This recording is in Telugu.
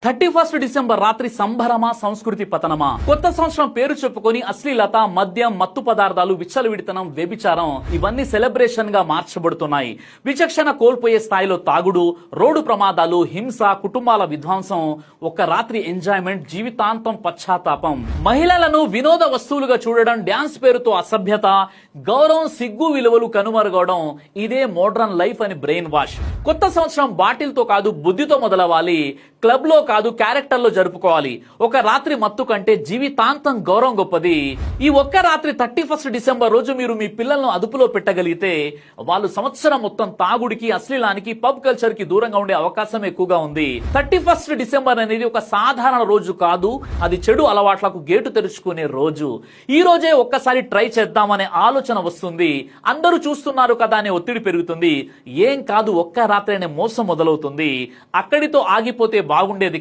31 డిసెంబర్ రాత్రి సంభరమా సంస్కృతి పతనమా? కొత్త సంవత్సరం పేరు చెప్పుకొని అశ్లీలత, మద్యం, మత్తు పదార్థాలు, విచ్చలవిడితనం, వ్యభిచారం ఇవన్నీ సెలబ్రేషన్ గా మార్చబడుతున్నాయి. విచక్షణ కోల్పోయే స్థాయిలో తాగుడు, రోడ్డు ప్రమాదాలు, హింస, కుటుంబాల విధ్వంసం, ఒక రాత్రి ఎంజాయ్మెంట్, జీవితాంతం పశ్చాత్తాపం. మహిళలను వినోద వస్తువులుగా చూడడం, డ్యాన్స్ పేరుతో అసభ్యత, గౌరవం, సిగ్గు విలువలు కనుమరుగవడం, ఇదే మోడ్రన్ లైఫ్ అని బ్రెయిన్ వాష్. కొత్త సంవత్సరం బాటిల్ తో కాదు బుద్ధితో మొదలవ్వాలి, క్లబ్ లో కాదు క్యారెక్టర్ లో జరుపుకోవాలి. ఒక రాత్రి మత్తు కంటే జీవితాంతం గౌరవం గొప్పది. ఈ ఒక్క రాత్రి 31 డిసెంబర్ రోజు మీరు మీ పిల్లలను అదుపులో పెట్టగలిగితే వాళ్ళు సంవత్సరం మొత్తం తాగుడికి, అశ్లీలానికి, పబ్ కల్చర్ కి దూరంగా ఉండే అవకాశం ఎక్కువగా ఉంది. 31 డిసెంబర్ అనేది ఒక సాధారణ రోజు కాదు, అది చెడు అలవాట్లకు గేటు తెరుచుకునే రోజు. ఈ రోజే ఒక్కసారి ట్రై చేద్దామనే ఆలోచన వస్తుంది. అందరూ చూస్తున్నారు కదా అనే ఒత్తిడి పెరుగుతుంది. ఏం కాదు, ఒక్క రాత్రి అనే మోసం మొదలవుతుంది. అక్కడితో ఆగిపోతే బాగుండేది.